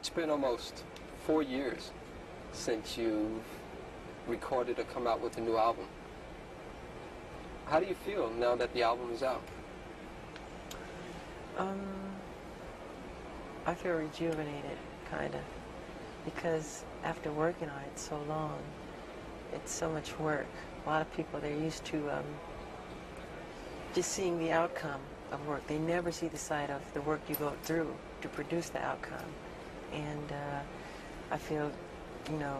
It's been almost 4 years since you've recorded or come out with a new album. How do you feel now that the album is out? I feel rejuvenated, kind of, because after working on it so long, it's so much work. A lot of people, they're used to just seeing the outcome of work. They never see the side of the work you go through to produce the outcome. And I feel, you know,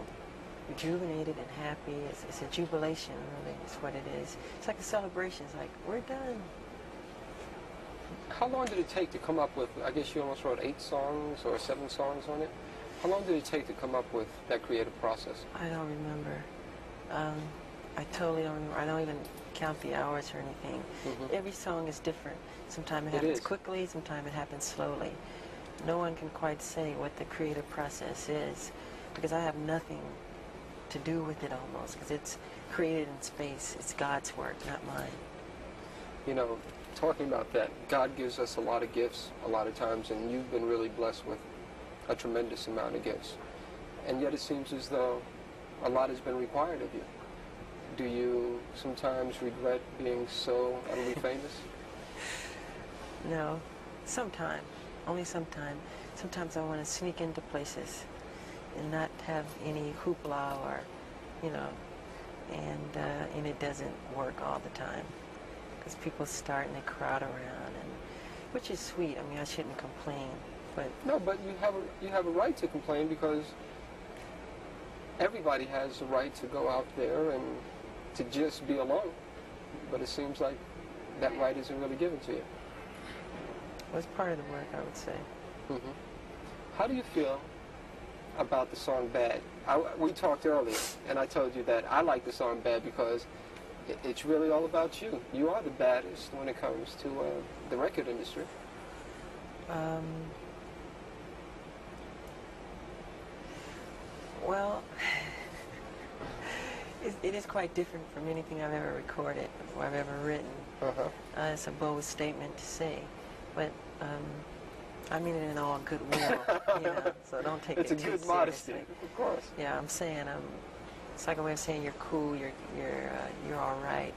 rejuvenated and happy. It's a jubilation, really, is what it is. It's like a celebration. It's like, we're done. How long did it take to come up with, I guess you almost wrote 8 songs or 7 songs on it? How long did it take to come up with that creative process? I don't remember. I totally don't remember. I don't even count the hours or anything. Every song is different. Sometimes it happens quickly, sometimes it happens slowly. No one can quite say what the creative process is, because I have nothing to do with it almost, because it's created in space. It's God's work, not mine. You know, talking about that, God gives us a lot of gifts a lot of times, and you've been really blessed with a tremendous amount of gifts. And yet it seems as though a lot has been required of you. Do you sometimes regret being so utterly famous? No, sometimes. Only sometimes. Sometimes I want to sneak into places and not have any hoopla or, you know, and it doesn't work all the time, because people start and they crowd around, and which is sweet. I mean, I shouldn't complain, but no, but you have a right to complain, because everybody has the right to go out there and to just be alone. But it seems like that right isn't really given to you. Well, it's part of the work, I would say. How do you feel about the song Bad? We talked earlier, and I told you that I like the song Bad because it's really all about you. You are the baddest when it comes to the record industry. Well, it is quite different from anything I've ever recorded or I've ever written. It's a bold statement to say, but I mean it in all goodwill, you know, so don't take it too seriously. It's a good modesty, of course. Yeah, I'm saying, it's like a way of saying you're cool, you're all right,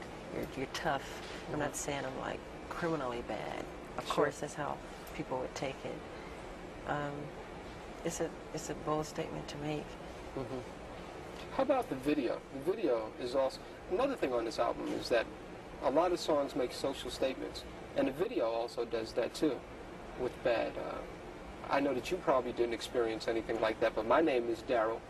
you're tough. I'm not saying I'm like criminally bad. Of course, that's how people would take it. It's a bold statement to make. How about the video? The video is also another thing on this album, is that a lot of songs make social statements, and the video also does that too. With Bad, I know that you probably didn't experience anything like that, but my name is Daryl.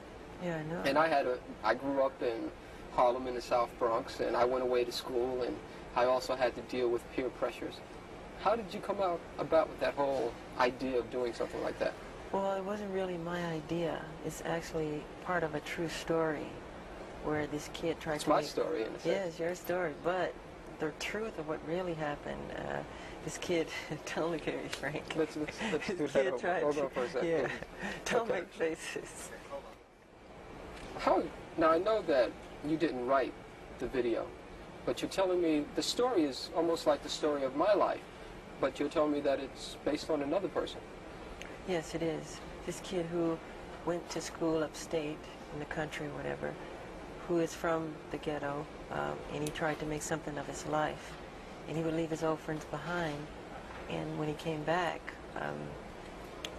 Yeah, I know. And I grew up in Harlem in the South Bronx, and I went away to school, and I also had to deal with peer pressures. How did you come about with that whole idea of doing something like that? Well, it wasn't really my idea. It's actually part of a true story, where this kid tried to It's my story, in a sense. Yeah, it's your story, but the truth of what really happened, this kid, don't look at me, Frank. Let's do that. Hold on for a second. Yeah, don't make faces. Now, I know that you didn't write the video, but you're telling me the story is almost like the story of my life, but you're telling me that it's based on another person. Yes, it is. This kid who went to school upstate in the country, whatever, who is from the ghetto, and he tried to make something of his life. And he would leave his old friends behind, and when he came back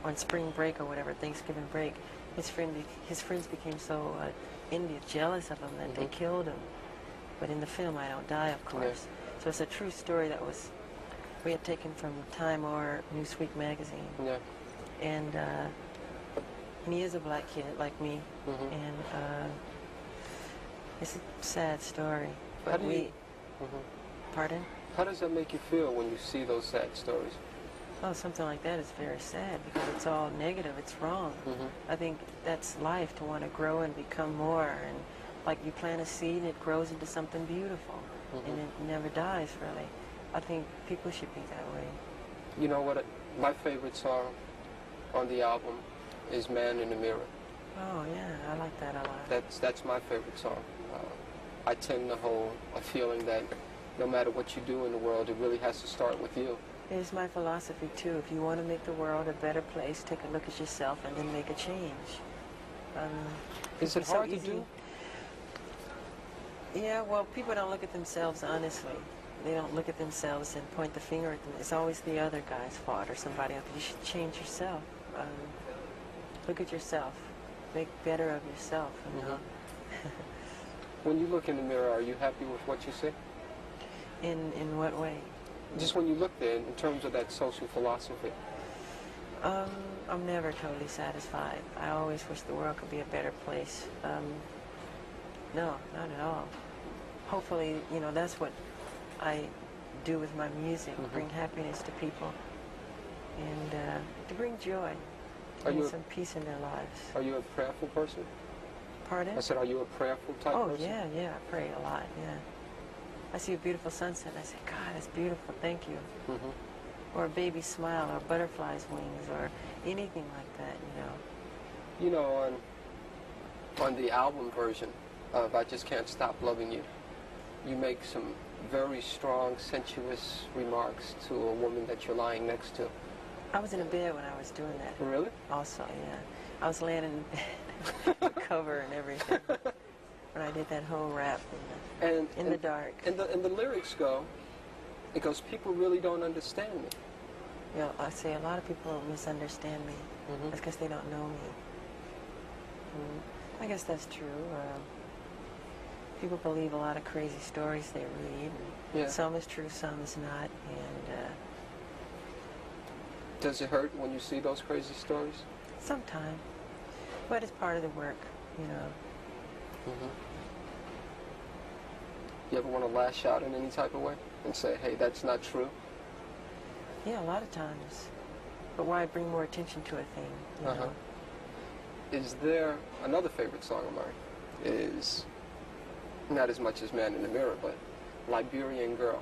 on spring break or whatever, Thanksgiving break, his friends became so jealous of him that they killed him. But in the film, I don't die, of course. So it's a true story that we had taken from Time or Newsweek magazine. Yeah. And he is a black kid like me, and it's a sad story. But pardon? How does that make you feel when you see those sad stories? Oh, something like that is very sad, because it's all negative. It's wrong. I think that's life, to want to grow and become more. And like you plant a seed, and it grows into something beautiful, and it never dies, really. I think people should be that way. You know what? My favorite song on the album is Man in the Mirror. Oh, yeah, I like that a lot. That's my favorite song. I tend to hold a feeling that no matter what you do in the world, it really has to start with you. It's my philosophy too. If you want to make the world a better place, take a look at yourself and then make a change. Is it so hard to easy. do? Yeah, well, people don't look at themselves honestly. They don't look at themselves and point the finger at them. It's always the other guy's fault or somebody else. You should change yourself. Look at yourself. Make better of yourself, you know. When you look in the mirror, are you happy with what you see? In what way? Just when you look there, in terms of that social philosophy. I'm never totally satisfied. I always wish the world could be a better place. No, not at all. Hopefully, you know, that's what I do with my music, bring happiness to people and to bring joy and some peace in their lives. Are you a prayerful person? Pardon? I said, are you a prayerful type person? Oh, yeah, I pray a lot, yeah. I see a beautiful sunset and I say, God, that's beautiful, thank you. Or a baby's smile or a butterfly's wings or anything like that, you know. You know, on the album version of I Just Can't Stop Loving You, you make some very strong, sensuous remarks to a woman that you're lying next to. I was in a bed when I was doing that. Really? Also, yeah. I was laying in bed, the cover and everything, when I did that whole rap in the dark. And the lyrics go, it goes, people really don't understand me. You know, I say a lot of people misunderstand me. That's because they don't know me. I guess that's true. People believe a lot of crazy stories they read. Yeah. Some is true, some is not. And does it hurt when you see those crazy stories? Sometimes. But it's part of the work, you know. You ever want to lash out in any type of way and say, hey, that's not true? Yeah, a lot of times. But why bring more attention to a thing, you know? Is there another favorite song of mine? Is not as much as Man in the Mirror, but Liberian Girl.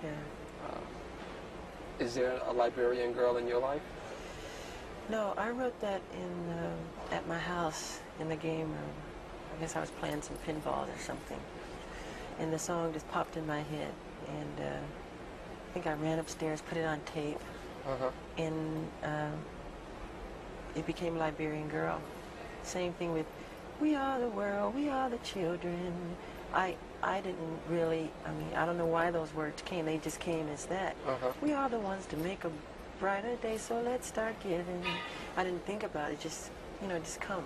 Yeah. Is there a Liberian girl in your life? No, I wrote that in at my house in the game room. I guess I was playing some pinball or something. And the song just popped in my head. And I think I ran upstairs, put it on tape. And it became Liberian Girl. Same thing with We Are the World, We Are the Children. I didn't really, I mean, I don't know why those words came. They just came as that. We are the ones to make a brighter day, so let's start giving. I didn't think about it. Just, you know, just comes.